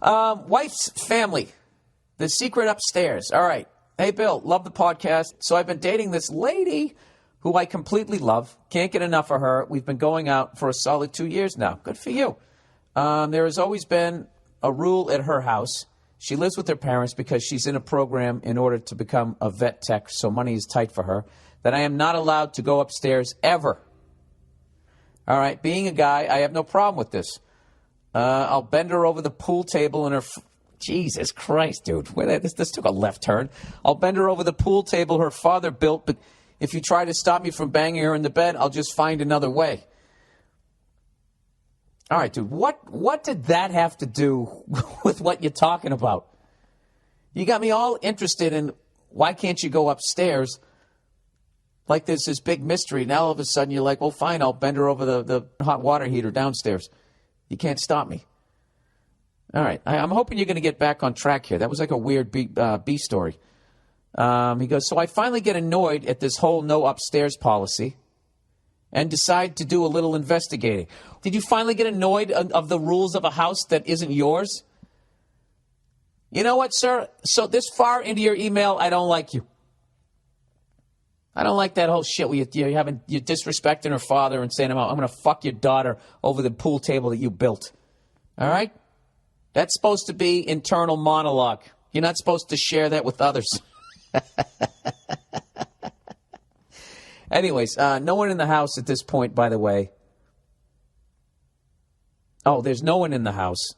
Wife's family. The secret upstairs. All right. Hey, Bill, love the podcast. So I've been dating this lady who I completely love. Can't get enough of her. We've been going out for a solid 2 years now. Good for you. There has always been a rule at her house. She lives with her parents because she's in a program in order to become a vet tech, so money is tight for her, that I am not allowed to go upstairs ever. All right, being a guy, I have no problem with this. I'll bend her over the pool table in her... Jesus Christ, dude. This took a left turn. I'll bend her over the pool table her father built, but if you try to stop me from banging her in the bed, I'll just find another way. All right, dude, what did that have to do with what you're talking about? You got me all interested in why can't you go upstairs? Like there's this big mystery. Now all of a sudden you're like, well, fine, I'll bend her over the hot water heater downstairs. You can't stop me. All right, I'm hoping you're going to get back on track here. That was like a weird B story. He goes, so I finally get annoyed at this whole no upstairs policy and decide to do a little investigating. Did you finally get annoyed of the rules of a house that isn't yours? You know what, sir? So this far into your email, I don't like you. I don't like that whole shit where you're disrespecting her father and saying, I'm going to fuck your daughter over the pool table that you built. All right? That's supposed to be internal monologue. You're not supposed to share that with others. Anyways, no one in the house at this point, by the way. Oh, there's no one in the house.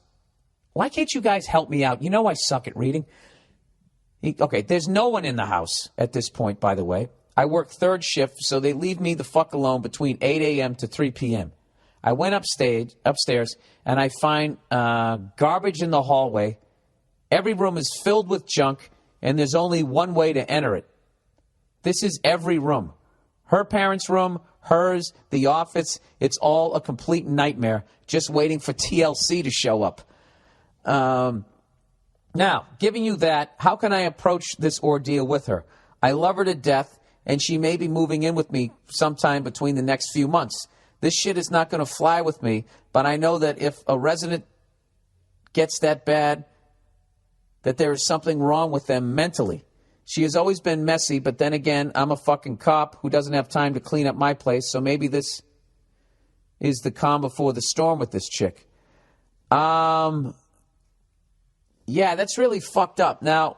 Why can't you guys help me out? You know I suck at reading. Okay, there's no one in the house at this point, by the way. I work third shift, so they leave me the fuck alone between 8 a.m. to 3 p.m. I went upstairs, and I find garbage in the hallway. Every room is filled with junk, and there's only one way to enter it. This is every room. Her parents' room, hers, the office. It's all a complete nightmare, just waiting for TLC to show up. Now, giving you that, how can I approach this ordeal with her? I love her to death, and she may be moving in with me sometime between the next few months. This shit is not going to fly with me, but I know that if a resident gets that bad, that there is something wrong with them mentally. She has always been messy, but then again, I'm a fucking cop who doesn't have time to clean up my place, so maybe this is the calm before the storm with this chick. Yeah, that's really fucked up. Now,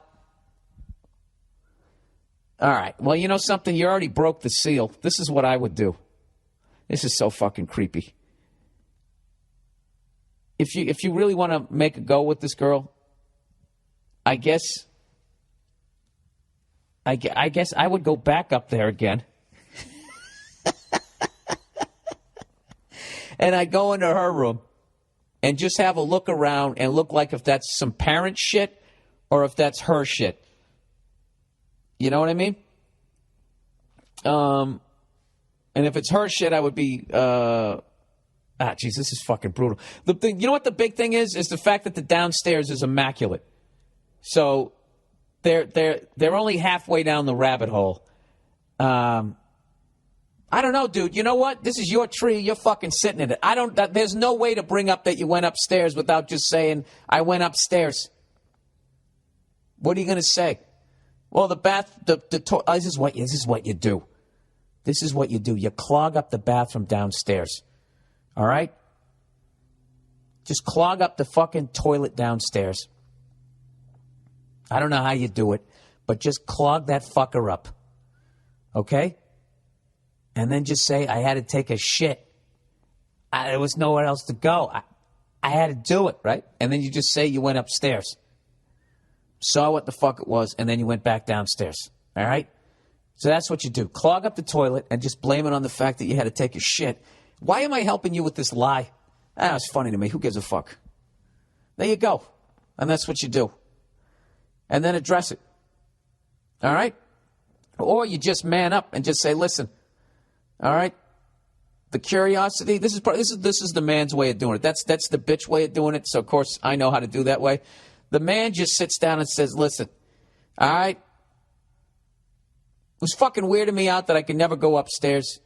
all right, well, you know something? You already broke the seal. This is what I would do. This is so fucking creepy. If you really want to make a go with this girl, I guess I would go back up there again. And I'd go into her room and just have a look around and look like if that's some parent shit or if that's her shit. You know what I mean? And if it's her shit, I would be... jeez, this is fucking brutal. You know what the big thing is? Is the fact that the downstairs is immaculate. So they're only halfway down the rabbit hole. I don't know, dude. You know what? This is your tree. You're fucking sitting in it. There's no way to bring up that you went upstairs without just saying, I went upstairs. What are you going to say? Well, this is what you do. This is what you do. You clog up the bathroom downstairs. All right? Just clog up the fucking toilet downstairs. I don't know how you do it, but just clog that fucker up. Okay? And then just say, I had to take a shit. There was nowhere else to go. I had to do it, right? And then you just say you went upstairs. Saw what the fuck it was, and then you went back downstairs. All right? So that's what you do. Clog up the toilet and just blame it on the fact that you had to take a shit. Why am I helping you with this lie? It's funny to me. Who gives a fuck? There you go. And that's what you do. And then address it. All right? Or you just man up and just say, listen, all right, the curiosity, this is the man's way of doing it. That's the bitch way of doing it, so of course I know how to do that way. The man just sits down and says, listen, all right, it was fucking weirding me out that I could never go upstairs.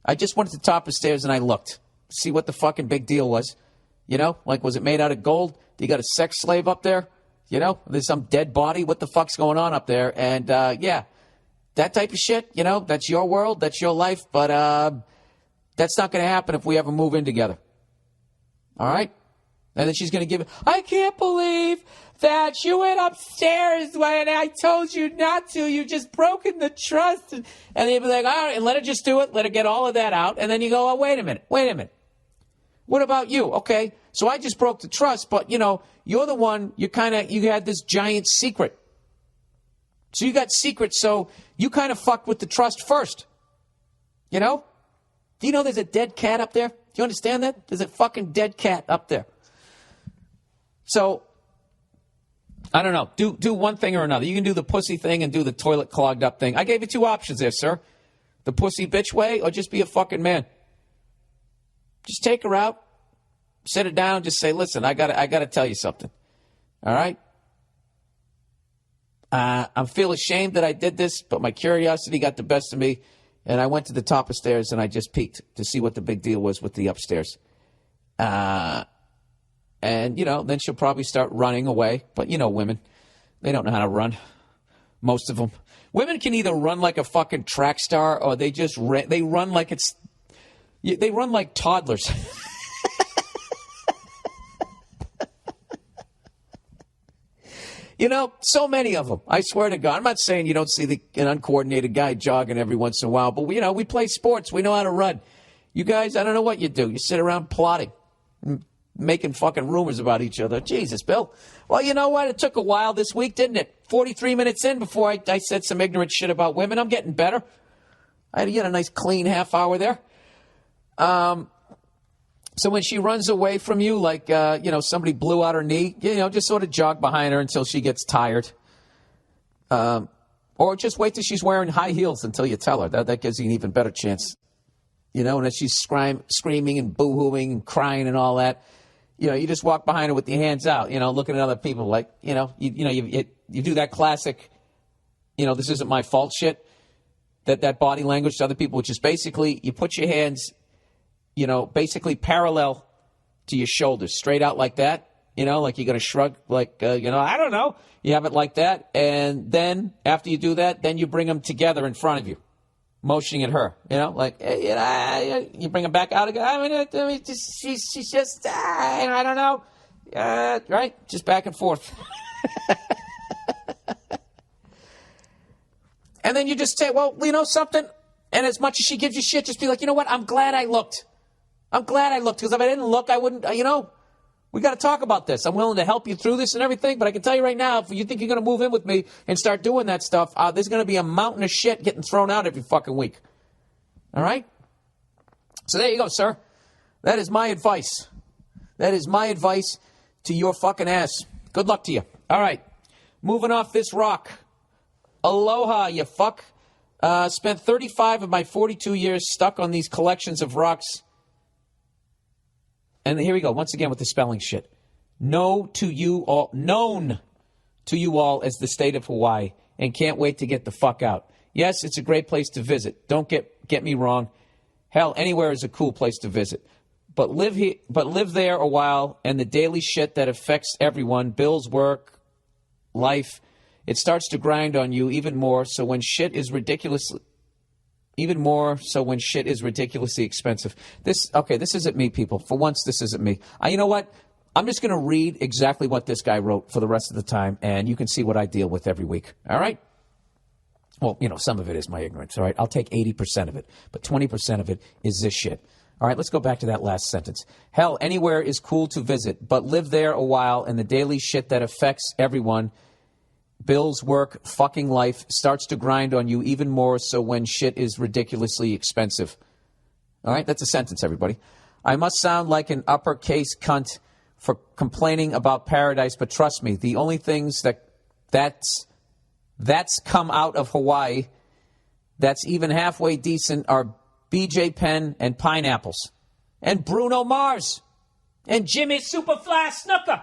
I just went to the top of the stairs and I looked. See what the fucking big deal was. You know, like, was it made out of gold? You got a sex slave up there? You know, there's some dead body. What the fuck's going on up there? And, yeah, that type of shit, you know, that's your world, that's your life. But that's not going to happen if we ever move in together. All right? And then she's going to give it, I can't believe that you went upstairs when I told you not to. You just broken the trust. And they'd be like, all right, and let her just do it. Let her get all of that out. And then you go, oh, wait a minute. What about you? Okay, so I just broke the trust, but, you know, you're the one, you had this giant secret. So you got secrets, so you kind of fucked with the trust first. You know? Do you know there's a dead cat up there? Do you understand that? There's a fucking dead cat up there. So, I don't know. Do one thing or another. You can do the pussy thing and do the toilet clogged up thing. I gave you 2 options there, sir. The pussy bitch way or just be a fucking man. Just take her out, sit her down, just say, listen, I gotta tell you something. All right? I feel ashamed that I did this, but my curiosity got the best of me, and I went to the top of stairs and I just peeked to see what the big deal was with the upstairs. And, you know, then she'll probably start running away. But, you know, women, they don't know how to run. Most of them. Women can either run like a fucking track star or they just they run like they run like toddlers. You know, so many of them. I swear to God. I'm not saying you don't see an uncoordinated guy jogging every once in a while. But, you know, we play sports. We know how to run. You guys, I don't know what you do. You sit around plotting. Making fucking rumors about each other. Jesus, Bill. Well, you know what? It took a while this week, didn't it? 43 minutes in before I said some ignorant shit about women. I'm getting better. I had to get a nice clean half hour there. So when she runs away from you, like, you know, somebody blew out her knee, you know, just sort of jog behind her until she gets tired. Or just wait till she's wearing high heels until you tell her. That gives you an even better chance. You know, and as she's screaming and boo-hooing and crying and all that, you know, you just walk behind her with your hands out, you know, looking at other people like, you do that classic, you know, this isn't my fault shit, that body language to other people, which is basically you put your hands, you know, basically parallel to your shoulders, straight out like that, you know, like you're going to shrug, like, you know, I don't know. You have it like that. And then after you do that, then you bring them together in front of you. Motioning at her, you know, like, you know, you bring her back out again. I mean she's just, I don't know, right? Just back and forth. And then you just say, well, you know something? And as much as she gives you shit, just be like, you know what? I'm glad I looked. Because if I didn't look, I wouldn't, you know, we got to talk about this. I'm willing to help you through this and everything, but I can tell you right now, if you think you're going to move in with me and start doing that stuff, there's going to be a mountain of shit getting thrown out every fucking week. All right? So there you go, sir. That is my advice. That is my advice to your fucking ass. Good luck to you. All right. Moving off this rock. Aloha, you fuck. Spent 35 of my 42 years stuck on these collections of rocks. And here we go, once again with the spelling shit. Known to you all as the state of Hawaii, and can't wait to get the fuck out. Yes, it's a great place to visit. Don't get me wrong. Hell, anywhere is a cool place to visit. But live there a while, and the daily shit that affects everyone, bills, work, life, it starts to grind on you even more. So when shit is ridiculously expensive. This isn't me, people. For once, this isn't me. You know what? I'm just going to read exactly what this guy wrote for the rest of the time, and you can see what I deal with every week. All right? Well, you know, some of it is my ignorance, all right? I'll take 80% of it, but 20% of it is this shit. All right, let's go back to that last sentence. Hell, anywhere is cool to visit, but live there a while, and the daily shit that affects everyone, bills, work, fucking life, starts to grind on you even more so when shit is ridiculously expensive. All right, that's a sentence, everybody. I must sound like an uppercase cunt for complaining about paradise, but trust me, the only things that's come out of Hawaii that's even halfway decent are BJ Penn and pineapples and Bruno Mars and Jimmy Superfly Snooker.